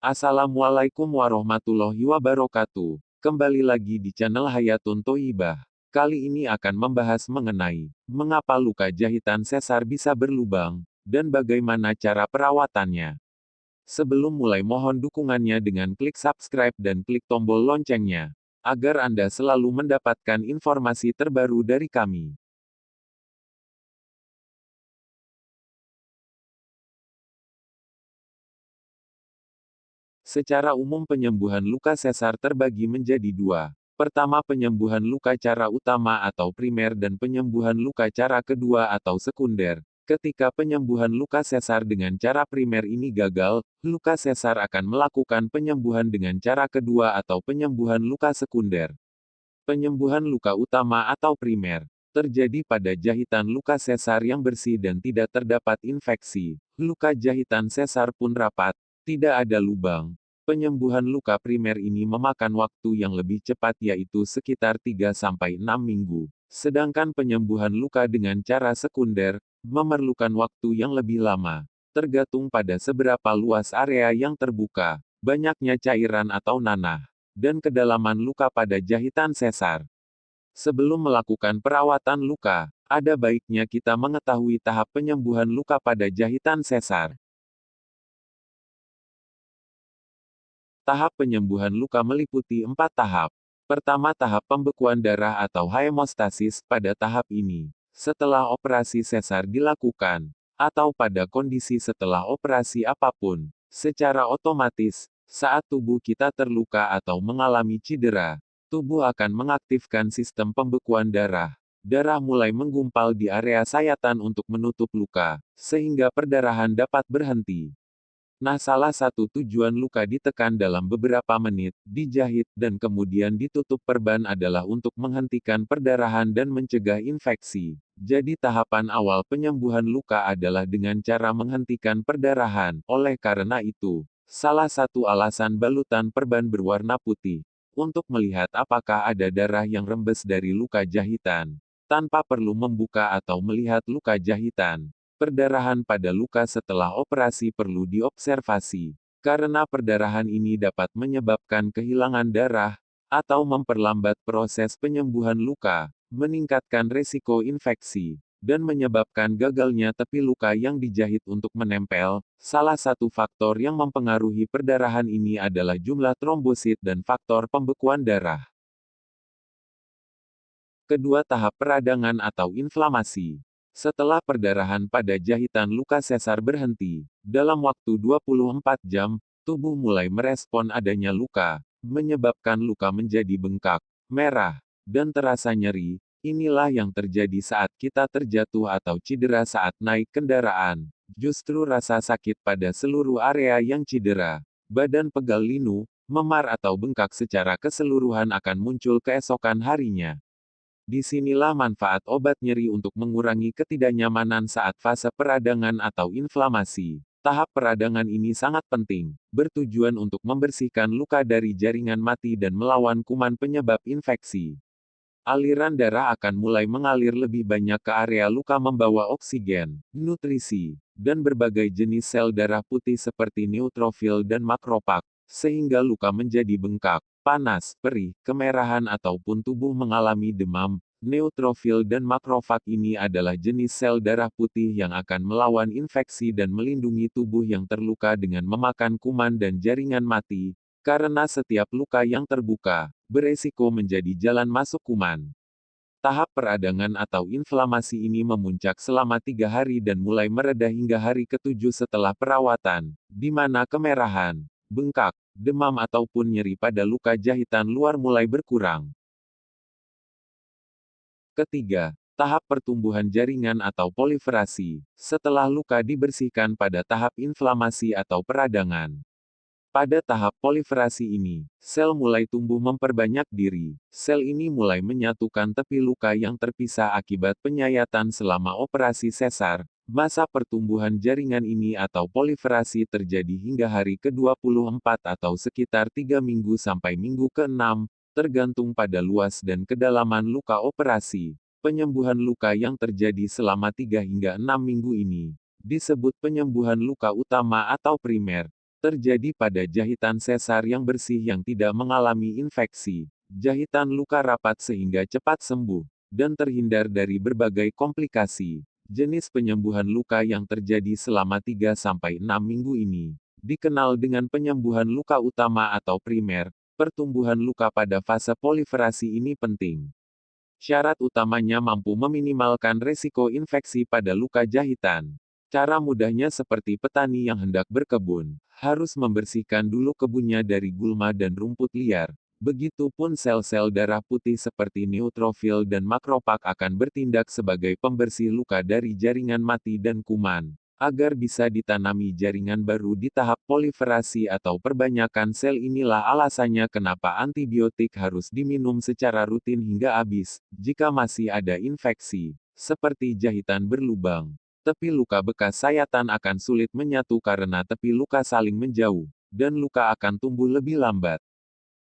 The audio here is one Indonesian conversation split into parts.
Assalamualaikum warahmatullahi wabarakatuh. Kembali lagi di channel Hayatun Thoyibah. Kali ini akan membahas mengenai mengapa luka jahitan sesar bisa berlubang, dan bagaimana cara perawatannya. Sebelum mulai mohon dukungannya dengan klik subscribe dan klik tombol loncengnya, agar Anda selalu mendapatkan informasi terbaru dari kami. Secara umum penyembuhan luka sesar terbagi menjadi dua. Pertama penyembuhan luka cara utama atau primer dan penyembuhan luka cara kedua atau sekunder. Ketika penyembuhan luka sesar dengan cara primer ini gagal, luka sesar akan melakukan penyembuhan dengan cara kedua atau penyembuhan luka sekunder. Penyembuhan luka utama atau primer terjadi pada jahitan luka sesar yang bersih dan tidak terdapat infeksi. Luka jahitan sesar pun rapat, tidak ada lubang. Penyembuhan luka primer ini memakan waktu yang lebih cepat yaitu sekitar 3-6 minggu. Sedangkan penyembuhan luka dengan cara sekunder, memerlukan waktu yang lebih lama. Tergantung pada seberapa luas area yang terbuka, banyaknya cairan atau nanah, dan kedalaman luka pada jahitan sesar. Sebelum melakukan perawatan luka, ada baiknya kita mengetahui tahap penyembuhan luka pada jahitan sesar. Tahap penyembuhan luka meliputi 4 tahap. Pertama tahap pembekuan darah atau hemostasis pada tahap ini. Setelah operasi sesar dilakukan, atau pada kondisi setelah operasi apapun, secara otomatis, saat tubuh kita terluka atau mengalami cedera, tubuh akan mengaktifkan sistem pembekuan darah. Darah mulai menggumpal di area sayatan untuk menutup luka, sehingga perdarahan dapat berhenti. Nah, salah satu tujuan luka ditekan dalam beberapa menit, dijahit, dan kemudian ditutup perban adalah untuk menghentikan perdarahan dan mencegah infeksi. Jadi tahapan awal penyembuhan luka adalah dengan cara menghentikan perdarahan. Oleh karena itu, salah satu alasan balutan perban berwarna putih, untuk melihat apakah ada darah yang rembes dari luka jahitan, tanpa perlu membuka atau melihat luka jahitan. Perdarahan pada luka setelah operasi perlu diobservasi, karena perdarahan ini dapat menyebabkan kehilangan darah, atau memperlambat proses penyembuhan luka, meningkatkan resiko infeksi, dan menyebabkan gagalnya tepi luka yang dijahit untuk menempel. Salah satu faktor yang mempengaruhi perdarahan ini adalah jumlah trombosit dan faktor pembekuan darah. Kedua tahap peradangan atau inflamasi. Setelah perdarahan pada jahitan luka sesar berhenti, dalam waktu 24 jam, tubuh mulai merespon adanya luka, menyebabkan luka menjadi bengkak, merah, dan terasa nyeri. Inilah yang terjadi saat kita terjatuh atau cedera saat naik kendaraan. Justru rasa sakit pada seluruh area yang cedera, badan pegal linu, memar atau bengkak secara keseluruhan akan muncul keesokan harinya. Disinilah manfaat obat nyeri untuk mengurangi ketidaknyamanan saat fase peradangan atau inflamasi. Tahap peradangan ini sangat penting, bertujuan untuk membersihkan luka dari jaringan mati dan melawan kuman penyebab infeksi. Aliran darah akan mulai mengalir lebih banyak ke area luka membawa oksigen, nutrisi, dan berbagai jenis sel darah putih seperti neutrofil dan makrofag, sehingga luka menjadi bengkak, panas, perih, kemerahan ataupun tubuh mengalami demam. Neutrofil dan makrofag ini adalah jenis sel darah putih yang akan melawan infeksi dan melindungi tubuh yang terluka dengan memakan kuman dan jaringan mati, karena setiap luka yang terbuka, beresiko menjadi jalan masuk kuman. Tahap peradangan atau inflamasi ini memuncak selama 3 hari dan mulai mereda hingga hari ke-7 setelah perawatan, di mana kemerahan, bengkak, demam ataupun nyeri pada luka jahitan luar mulai berkurang. Ketiga, tahap pertumbuhan jaringan atau proliferasi, setelah luka dibersihkan pada tahap inflamasi atau peradangan. Pada tahap proliferasi ini, sel mulai tumbuh memperbanyak diri. Sel ini mulai menyatukan tepi luka yang terpisah akibat penyayatan selama operasi sesar. Masa pertumbuhan jaringan ini atau proliferasi terjadi hingga hari ke-24 atau sekitar 3 minggu sampai minggu ke-6, tergantung pada luas dan kedalaman luka operasi. Penyembuhan luka yang terjadi selama 3 hingga 6 minggu ini disebut penyembuhan luka utama atau primer. terjadi pada jahitan sesar yang bersih yang tidak mengalami infeksi. Jahitan luka rapat sehingga cepat sembuh, dan terhindar dari berbagai komplikasi. Jenis penyembuhan luka yang terjadi selama 3-6 minggu ini dikenal dengan penyembuhan luka utama atau primer. Pertumbuhan luka pada fase proliferasi ini penting. Syarat utamanya mampu meminimalkan resiko infeksi pada luka jahitan. Cara mudahnya seperti petani yang hendak berkebun, harus membersihkan dulu kebunnya dari gulma dan rumput liar. Begitupun sel-sel darah putih seperti neutrofil dan makrofag akan bertindak sebagai pembersih luka dari jaringan mati dan kuman, agar bisa ditanami jaringan baru di tahap proliferasi atau perbanyakan sel. Inilah alasannya kenapa antibiotik harus diminum secara rutin hingga habis, jika masih ada infeksi, seperti jahitan berlubang. Tepi luka bekas sayatan akan sulit menyatu karena tepi luka saling menjauh, dan luka akan tumbuh lebih lambat.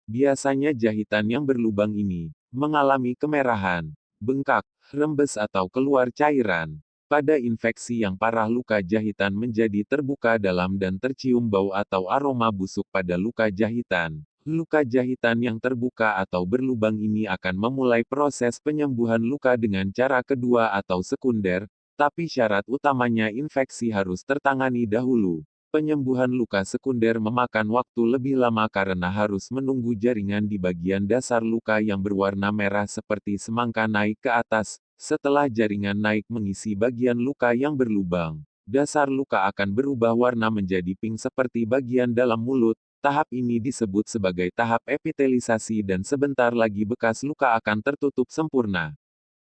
Biasanya jahitan yang berlubang ini mengalami kemerahan, bengkak, rembes atau keluar cairan. Pada infeksi yang parah luka jahitan menjadi terbuka dalam dan tercium bau atau aroma busuk pada luka jahitan. Luka jahitan yang terbuka atau berlubang ini akan memulai proses penyembuhan luka dengan cara kedua atau sekunder, tapi syarat utamanya infeksi harus tertangani dahulu. Penyembuhan luka sekunder memakan waktu lebih lama karena harus menunggu jaringan di bagian dasar luka yang berwarna merah seperti semangka naik ke atas. Setelah jaringan naik mengisi bagian luka yang berlubang, dasar luka akan berubah warna menjadi pink seperti bagian dalam mulut. Tahap ini disebut sebagai tahap epitelisasi dan sebentar lagi bekas luka akan tertutup sempurna.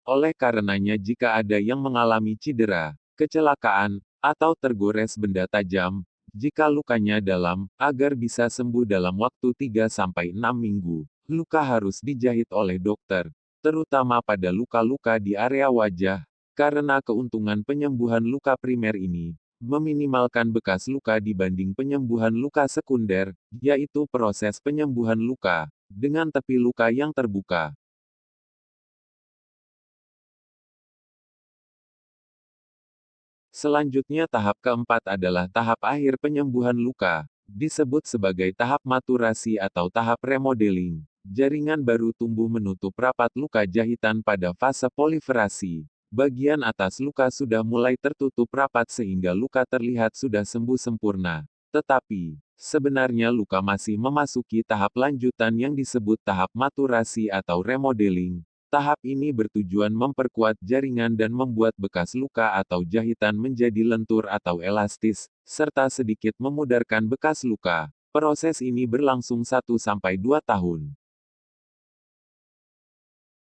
Oleh karenanya jika ada yang mengalami cedera, kecelakaan, atau tergores benda tajam, jika lukanya dalam, agar bisa sembuh dalam waktu 3-6 minggu, luka harus dijahit oleh dokter, terutama pada luka-luka di area wajah, karena keuntungan penyembuhan luka primer ini, meminimalkan bekas luka dibanding penyembuhan luka sekunder, yaitu proses penyembuhan luka, dengan tepi luka yang terbuka. Selanjutnya tahap keempat adalah tahap akhir penyembuhan luka, disebut sebagai tahap maturasi atau tahap remodeling. Jaringan baru tumbuh menutup rapat luka jahitan pada fase proliferasi. Bagian atas luka sudah mulai tertutup rapat sehingga luka terlihat sudah sembuh sempurna. Tetapi, sebenarnya luka masih memasuki tahap lanjutan yang disebut tahap maturasi atau remodeling. Tahap ini bertujuan memperkuat jaringan dan membuat bekas luka atau jahitan menjadi lentur atau elastis, serta sedikit memudarkan bekas luka. Proses ini berlangsung 1-2 tahun.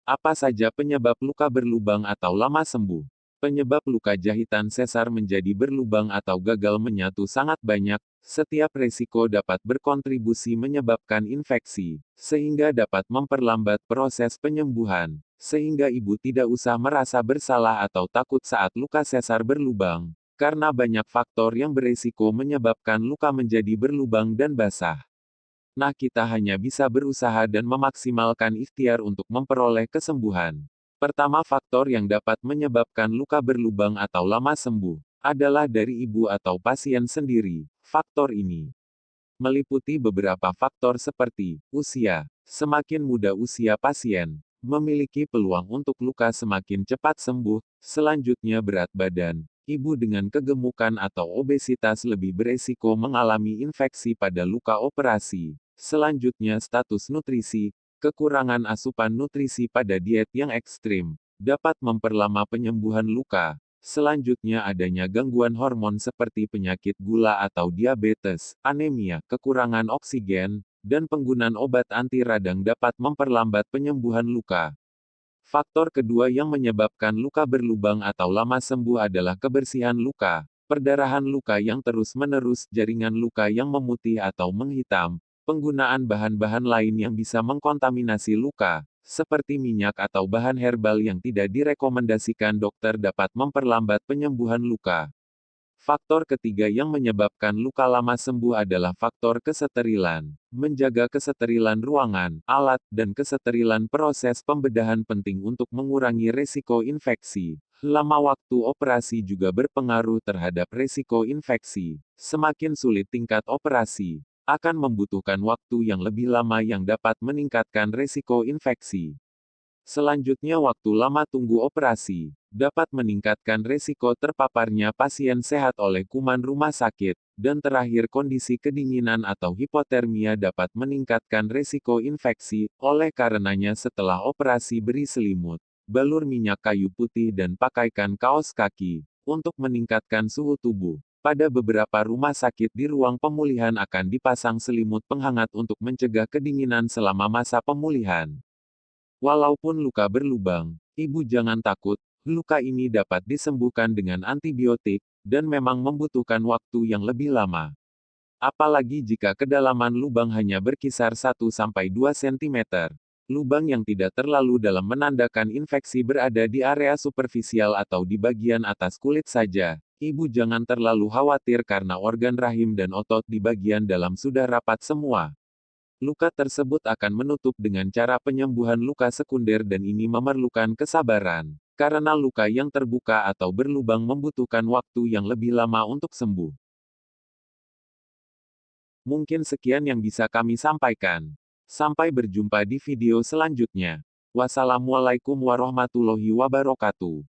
Apa saja penyebab luka berlubang atau lama sembuh? Penyebab luka jahitan sesar menjadi berlubang atau gagal menyatu sangat banyak. Setiap resiko dapat berkontribusi menyebabkan infeksi, sehingga dapat memperlambat proses penyembuhan, sehingga ibu tidak usah merasa bersalah atau takut saat luka sesar berlubang, karena banyak faktor yang beresiko menyebabkan luka menjadi berlubang dan basah. Nah, kita hanya bisa berusaha dan memaksimalkan ikhtiar untuk memperoleh kesembuhan. Pertama, faktor yang dapat menyebabkan luka berlubang atau lama sembuh adalah dari ibu atau pasien sendiri. Faktor ini meliputi beberapa faktor seperti usia. Semakin muda usia pasien, memiliki peluang untuk luka semakin cepat sembuh. Selanjutnya, berat badan. Ibu dengan kegemukan atau obesitas lebih beresiko mengalami infeksi pada luka operasi. Selanjutnya, status nutrisi. Kekurangan asupan nutrisi pada diet yang ekstrim dapat memperlama penyembuhan luka. Selanjutnya, adanya gangguan hormon seperti penyakit gula atau diabetes, anemia, kekurangan oksigen, dan penggunaan obat anti radang dapat memperlambat penyembuhan luka. Faktor kedua yang menyebabkan luka berlubang atau lama sembuh adalah kebersihan luka. Perdarahan luka yang terus-menerus, jaringan luka yang memutih atau menghitam, penggunaan bahan-bahan lain yang bisa mengkontaminasi luka, seperti minyak atau bahan herbal yang tidak direkomendasikan dokter dapat memperlambat penyembuhan luka. Faktor ketiga yang menyebabkan luka lama sembuh adalah faktor kesterilian. Menjaga kesterilian ruangan, alat, dan kesterilian proses pembedahan penting untuk mengurangi resiko infeksi. Lama waktu operasi juga berpengaruh terhadap resiko infeksi. Semakin sulit tingkat operasi, akan membutuhkan waktu yang lebih lama yang dapat meningkatkan resiko infeksi. Selanjutnya waktu lama tunggu operasi, dapat meningkatkan resiko terpaparnya pasien sehat oleh kuman rumah sakit, dan terakhir kondisi kedinginan atau hipotermia dapat meningkatkan resiko infeksi, oleh karenanya setelah operasi beri selimut, balur minyak kayu putih dan pakaikan kaos kaki, untuk meningkatkan suhu tubuh. Pada beberapa rumah sakit di ruang pemulihan akan dipasang selimut penghangat untuk mencegah kedinginan selama masa pemulihan. Walaupun luka berlubang, ibu jangan takut, luka ini dapat disembuhkan dengan antibiotik, dan memang membutuhkan waktu yang lebih lama. Apalagi jika kedalaman lubang hanya berkisar 1-2 cm. Lubang yang tidak terlalu dalam menandakan infeksi berada di area superficial atau di bagian atas kulit saja. Ibu jangan terlalu khawatir karena organ rahim dan otot di bagian dalam sudah rapat semua. Luka tersebut akan menutup dengan cara penyembuhan luka sekunder dan ini memerlukan kesabaran. Karena luka yang terbuka atau berlubang membutuhkan waktu yang lebih lama untuk sembuh. Mungkin sekian yang bisa kami sampaikan. Sampai berjumpa di video selanjutnya. Wassalamualaikum warahmatullahi wabarakatuh.